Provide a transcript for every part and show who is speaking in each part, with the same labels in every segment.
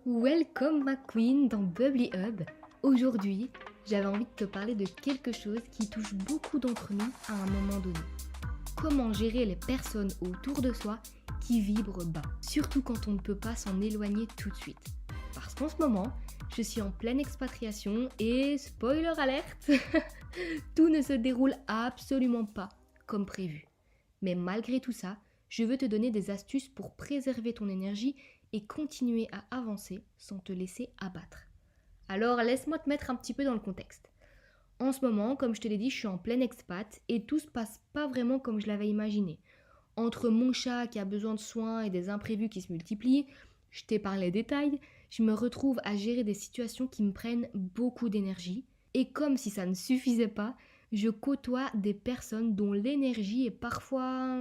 Speaker 1: Welcome ma queen dans Bubbly Hub. Aujourd'hui, j'avais envie de te parler de quelque chose qui touche beaucoup d'entre nous à un moment donné. Comment gérer les personnes autour de soi qui vibrent bas, surtout quand on ne peut pas s'en éloigner tout de suite. Parce qu'en ce moment, je suis en pleine expatriation et spoiler alerte, tout ne se déroule absolument pas comme prévu. Mais malgré tout ça, je veux te donner des astuces pour préserver ton énergie et continuer à avancer sans te laisser abattre. Alors laisse-moi te mettre un petit peu dans le contexte. En ce moment, comme je te l'ai dit, je suis en pleine expat et tout se passe pas vraiment comme je l'avais imaginé. Entre mon chat qui a besoin de soins et des imprévus qui se multiplient, je t'épargne les détails, je me retrouve à gérer des situations qui me prennent beaucoup d'énergie. Et comme si ça ne suffisait pas, je côtoie des personnes dont l'énergie est parfois,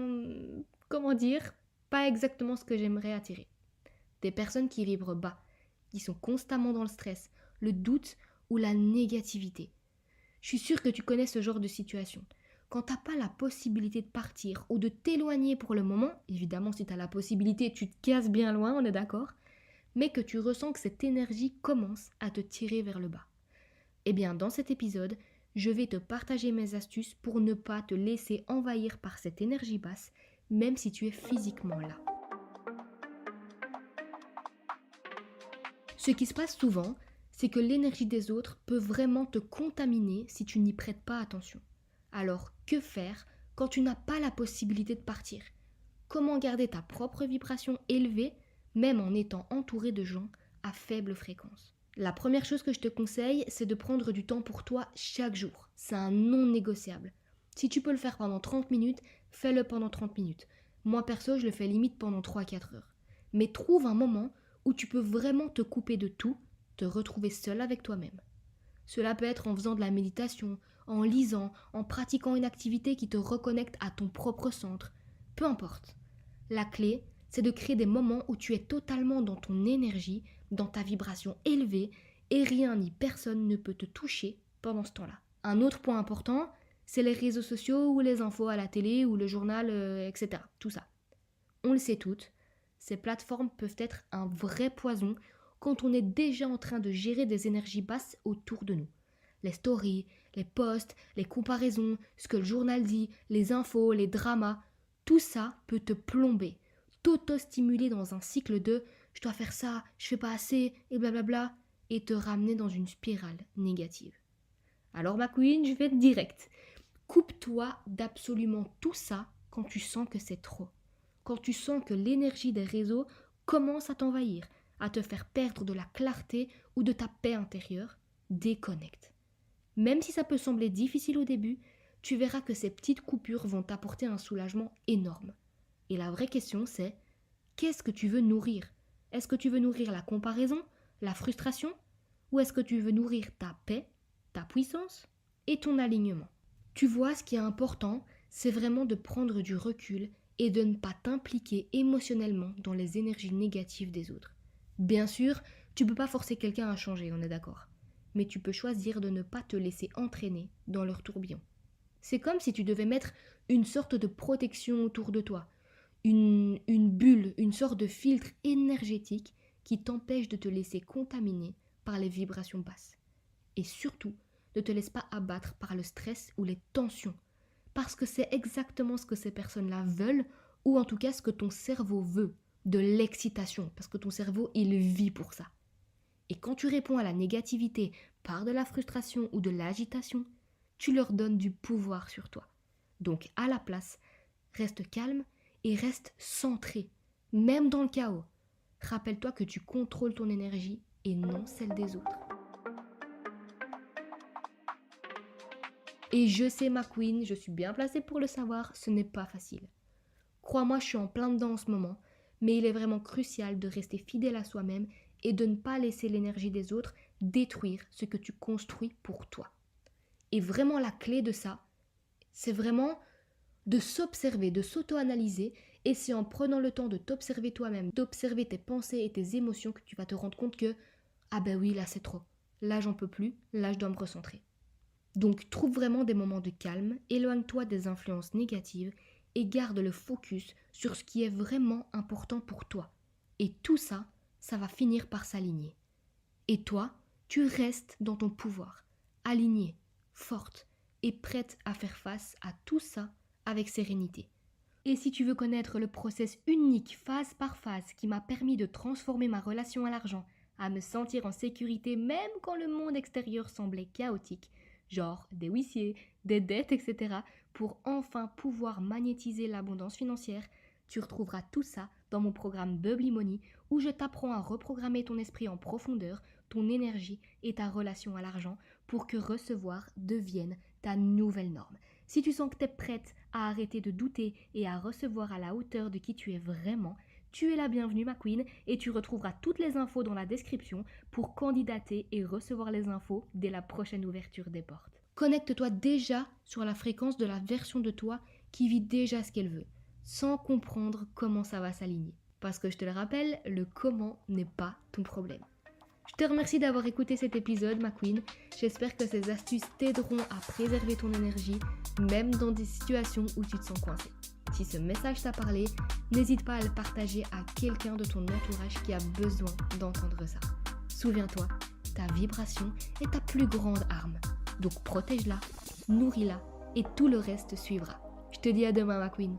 Speaker 1: comment dire, pas exactement ce que j'aimerais attirer. Des personnes qui vibrent bas, qui sont constamment dans le stress, le doute ou la négativité. Je suis sûre que tu connais ce genre de situation. Quand t'as pas la possibilité de partir ou de t'éloigner pour le moment, évidemment si t'as la possibilité tu te casses bien loin, on est d'accord, mais que tu ressens que cette énergie commence à te tirer vers le bas. Eh bien dans cet épisode, je vais te partager mes astuces pour ne pas te laisser envahir par cette énergie basse, même si tu es physiquement là. Ce qui se passe souvent, c'est que l'énergie des autres peut vraiment te contaminer si tu n'y prêtes pas attention. Alors, que faire quand tu n'as pas la possibilité de partir? Comment garder ta propre vibration élevée, même en étant entouré de gens à faible fréquence? La première chose que je te conseille, c'est de prendre du temps pour toi chaque jour. C'est un non négociable. Si tu peux le faire pendant 30 minutes, fais-le pendant 30 minutes. Moi perso, je le fais limite pendant 3-4 heures. Mais trouve un moment où tu peux vraiment te couper de tout, te retrouver seul avec toi-même. Cela peut être en faisant de la méditation, en lisant, en pratiquant une activité qui te reconnecte à ton propre centre. Peu importe. La clé, c'est de créer des moments où tu es totalement dans ton énergie, dans ta vibration élevée, et rien ni personne ne peut te toucher pendant ce temps-là. Un autre point important, c'est les réseaux sociaux ou les infos à la télé ou le journal, etc. Tout ça. On le sait toutes, ces plateformes peuvent être un vrai poison quand on est déjà en train de gérer des énergies basses autour de nous. Les stories, les posts, les comparaisons, ce que le journal dit, les infos, les dramas, tout ça peut te plomber, t'auto-stimuler dans un cycle de je dois faire ça, je fais pas assez, et blablabla, et te ramener dans une spirale négative. Alors ma queen, je vais être directe. Coupe-toi d'absolument tout ça quand tu sens que c'est trop. Quand tu sens que l'énergie des réseaux commence à t'envahir, à te faire perdre de la clarté ou de ta paix intérieure, déconnecte. Même si ça peut sembler difficile au début, tu verras que ces petites coupures vont t'apporter un soulagement énorme. Et la vraie question c'est, qu'est-ce que tu veux nourrir? Est-ce que tu veux nourrir la comparaison, la frustration? Ou est-ce que tu veux nourrir ta paix, ta puissance et ton alignement? Tu vois, ce qui est important, c'est vraiment de prendre du recul et de ne pas t'impliquer émotionnellement dans les énergies négatives des autres. Bien sûr, tu ne peux pas forcer quelqu'un à changer, on est d'accord. Mais tu peux choisir de ne pas te laisser entraîner dans leur tourbillon. C'est comme si tu devais mettre une sorte de protection autour de toi, une bulle, une sorte de filtre énergétique qui t'empêche de te laisser contaminer par les vibrations basses. Et surtout, ne te laisse pas abattre par le stress ou les tensions, parce que c'est exactement ce que ces personnes-là veulent, ou en tout cas ce que ton cerveau veut, de l'excitation, parce que ton cerveau, il vit pour ça. Et quand tu réponds à la négativité par de la frustration ou de l'agitation, tu leur donnes du pouvoir sur toi. Donc à la place, reste calme et reste centré, même dans le chaos. Rappelle-toi que tu contrôles ton énergie et non celle des autres. Et je sais ma queen, je suis bien placée pour le savoir, ce n'est pas facile. Crois-moi, je suis en plein dedans en ce moment, mais il est vraiment crucial de rester fidèle à soi-même et de ne pas laisser l'énergie des autres détruire ce que tu construis pour toi. Et vraiment la clé de ça, c'est vraiment de s'observer, de s'auto-analyser, et c'est en prenant le temps de t'observer toi-même, d'observer tes pensées et tes émotions que tu vas te rendre compte que ah ben oui, là c'est trop, là j'en peux plus, là je dois me recentrer. Donc trouve vraiment des moments de calme, éloigne-toi des influences négatives et garde le focus sur ce qui est vraiment important pour toi. Et tout ça ça va finir par s'aligner. Et toi, tu restes dans ton pouvoir, alignée, forte et prête à faire face à tout ça avec sérénité. Et si tu veux connaître le process unique, phase par phase, qui m'a permis de transformer ma relation à l'argent, à me sentir en sécurité même quand le monde extérieur semblait chaotique, genre des huissiers, des dettes, etc., pour enfin pouvoir magnétiser l'abondance financière, tu retrouveras tout ça dans mon programme Bubbly Money où je t'apprends à reprogrammer ton esprit en profondeur, ton énergie et ta relation à l'argent pour que recevoir devienne ta nouvelle norme. Si tu sens que tu es prête à arrêter de douter et à recevoir à la hauteur de qui tu es vraiment, tu es la bienvenue ma queen et tu retrouveras toutes les infos dans la description pour candidater et recevoir les infos dès la prochaine ouverture des portes. Connecte-toi déjà sur la fréquence de la version de toi qui vit déjà ce qu'elle veut, sans comprendre comment ça va s'aligner. Parce que je te le rappelle, le comment n'est pas ton problème. Je te remercie d'avoir écouté cet épisode, ma queen. J'espère que ces astuces t'aideront à préserver ton énergie, même dans des situations où tu te sens coincé. Si ce message t'a parlé, n'hésite pas à le partager à quelqu'un de ton entourage qui a besoin d'entendre ça. Souviens-toi, ta vibration est ta plus grande arme. Donc protège-la, nourris-la et tout le reste suivra. Je te dis à demain, ma queen.